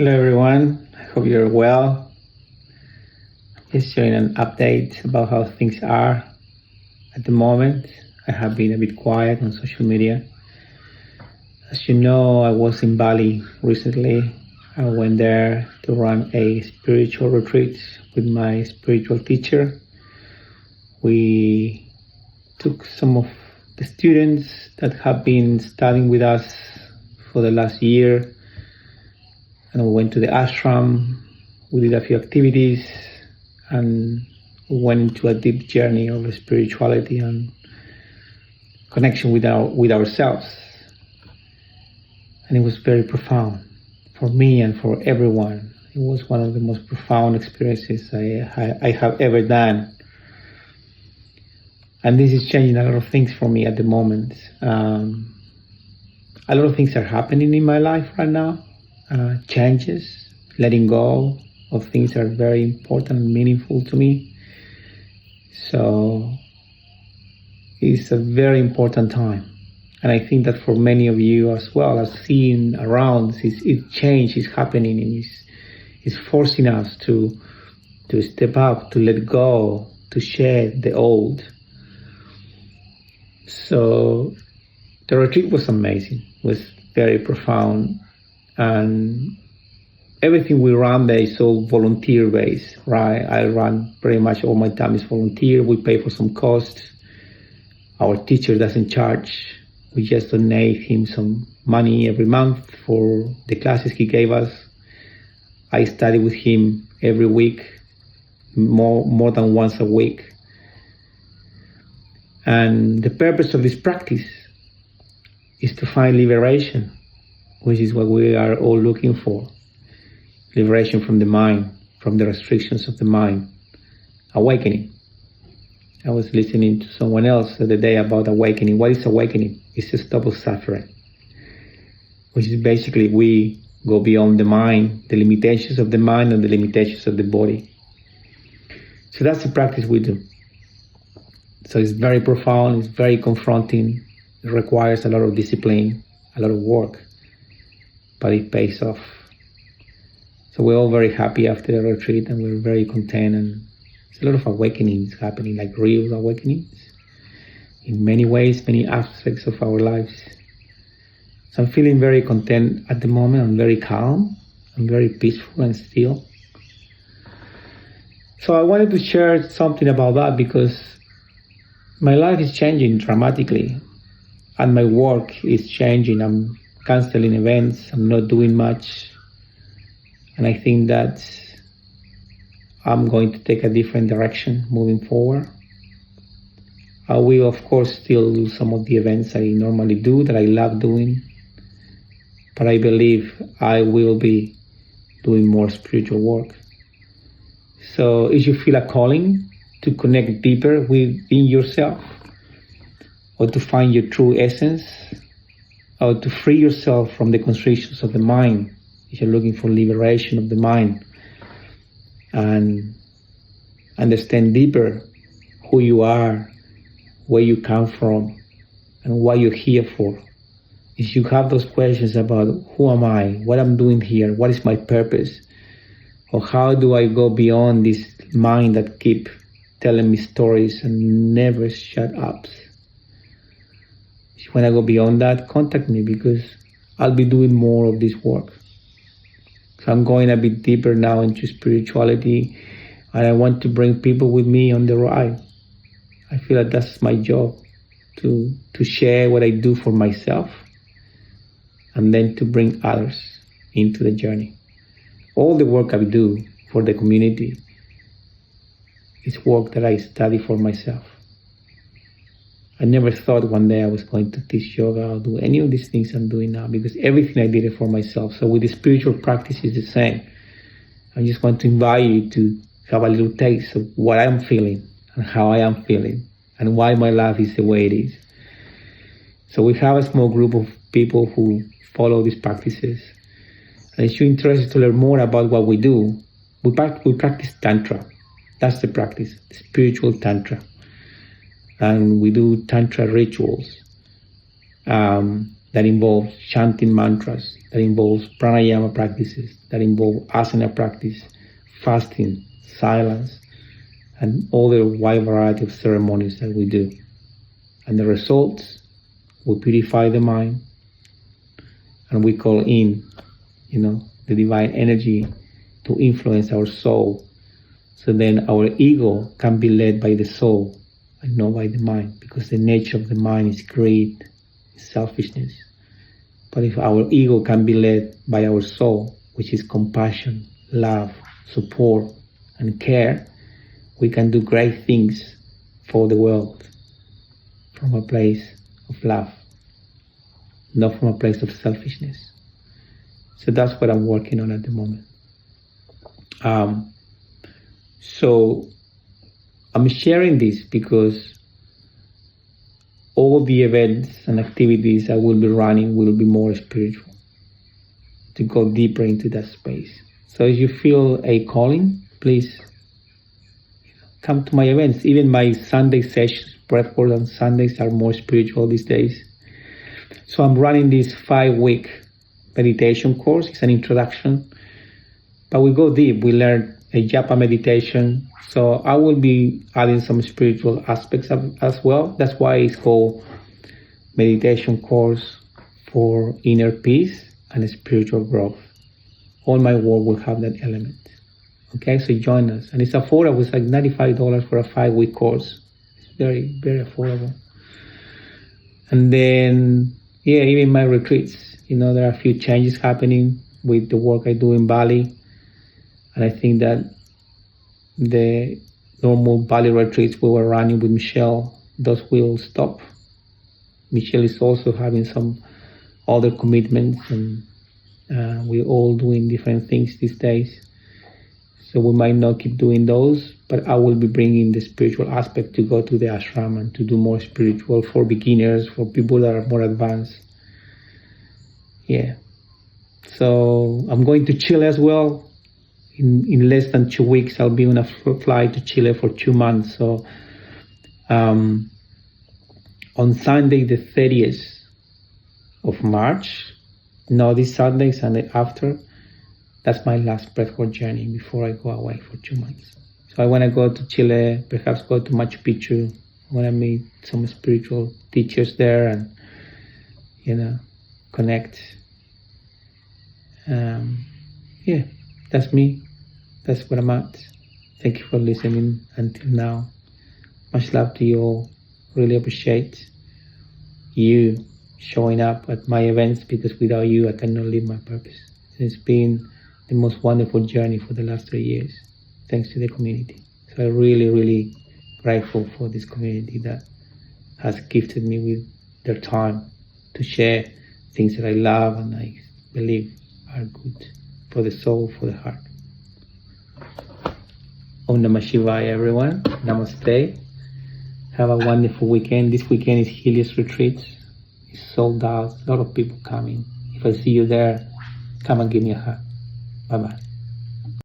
Hello everyone, I hope you're well. Just showing an update about how things are at the moment. I have been a bit quiet on social media. As you know, I was in Bali recently. I went there to run a spiritual retreat with my spiritual teacher. We took some of the students that have been studying with us for the last year, and we went to the ashram. We did a few activities and we went into a deep journey of spirituality and connection with ourselves. And it was very profound for me and for everyone. It was one of the most profound experiences I have ever done. And this is changing a lot of things for me at the moment. A lot of things are happening in my life right now. Changes, letting go of things that are very important and meaningful to me. So it's a very important time. And I think that for many of you as well, as seeing around, change is happening and it's forcing us to step up, to let go, to shed the old. So the retreat was amazing, it was very profound. And everything we run there is all volunteer based, right? I run pretty much all my time is volunteer. We pay for some costs. Our teacher doesn't charge. We just donate him some money every month for the classes he gave us. I study with him every week, more than once a week. And the purpose of this practice is to find liberation, which is what we are all looking for. Liberation from the mind, from the restrictions of the mind. Awakening. I was listening to someone else the other day about awakening. What is awakening? It's a stop of suffering. Which is basically we go beyond the mind, the limitations of the mind and the limitations of the body. So that's the practice we do. So it's very profound, it's very confronting. It requires a lot of discipline, a lot of work. But it pays off. So we're all very happy after the retreat and we're very content, and there's a lot of awakenings happening, like real awakenings in many ways, many aspects of our lives. So I'm feeling very content at the moment. I'm very calm, I'm very peaceful and still. So I wanted to share something about that because my life is changing dramatically and my work is changing. I'm canceling events, I'm not doing much, and I think that I'm going to take a different direction moving forward. I will of course still do some of the events I normally do that I love doing, but I believe I will be doing more spiritual work. So if you feel a calling to connect deeper within yourself, or to find your true essence, or to free yourself from the constrictions of the mind, if you're looking for liberation of the mind, and understand deeper who you are, where you come from, and what you're here for. If you have those questions about who am I, what I'm doing here, what is my purpose, or how do I go beyond this mind that keep telling me stories and never shut up. If you want to go beyond that, contact me because I'll be doing more of this work. So I'm going a bit deeper now into spirituality, and I want to bring people with me on the ride. I feel that that's my job, to share what I do for myself and then to bring others into the journey. All the work I do for the community is work that I study for myself. I never thought one day I was going to teach yoga or do any of these things I'm doing now, because everything I did it for myself. So with the spiritual practice is the same. I just want to invite you to have a little taste of what I'm feeling and how I am feeling and why my life is the way it is. So we have a small group of people who follow these practices. And if you're interested to learn more about what we do, we practice Tantra. That's the practice, the spiritual Tantra. And we do Tantra rituals. that involves chanting mantras, that involves pranayama practices, that involve asana practice, fasting, silence, and all the wide variety of ceremonies that we do. And the results, we purify the mind, and we call in, the divine energy to influence our soul. So then our ego can be led by the soul and not by the mind, because the nature of the mind is greed, selfishness. But if our ego can be led by our soul, which is compassion, love, support, and care, we can do great things for the world from a place of love, not from a place of selfishness. So that's what I'm working on at the moment. So I'm sharing this because all the events and activities I will be running will be more spiritual, to go deeper into that space. So if you feel a calling, please come to my events. Even my Sunday sessions, Breathwork on Sundays, are more spiritual these days. So I'm running this 5-week meditation course. It's an introduction, but we go deep. We learn a japa meditation. So I will be adding some spiritual aspects as well. That's why it's called meditation course for inner peace and spiritual growth. All my work will have that element. Okay, so join us. And it's affordable. It's like $95 for a 5-week course. It's very, very affordable. And then, even my retreats. There are a few changes happening with the work I do in Bali. And I think that the normal Bali retreats we were running with Michelle, those will stop. Michelle is also having some other commitments, and we're all doing different things these days. So we might not keep doing those, but I will be bringing the spiritual aspect to go to the ashram and to do more spiritual for beginners, for people that are more advanced. Yeah. So I'm going to Chile as well. In less than 2 weeks, I'll be on a flight to Chile for 2 months. So on Sunday, the 30th of March, no, this Sunday after, that's my last breathwork journey before I go away for 2 months. So I want to go to Chile, perhaps go to Machu Picchu. I want to meet some spiritual teachers there and, connect. That's me. That's where I'm at. Thank you for listening until now. Much love to you all. Really appreciate you showing up at my events, because without you, I cannot live my purpose. It's been the most wonderful journey for the last 3 years, thanks to the community. So I'm really, really grateful for this community that has gifted me with their time to share things that I love and I believe are good for the soul, for the heart. Om Namah Shivaya, everyone. Namaste. Have a wonderful weekend. This weekend is Helios Retreat. It's sold out. A lot of people coming. If I see you there, come and give me a hug. Bye-bye.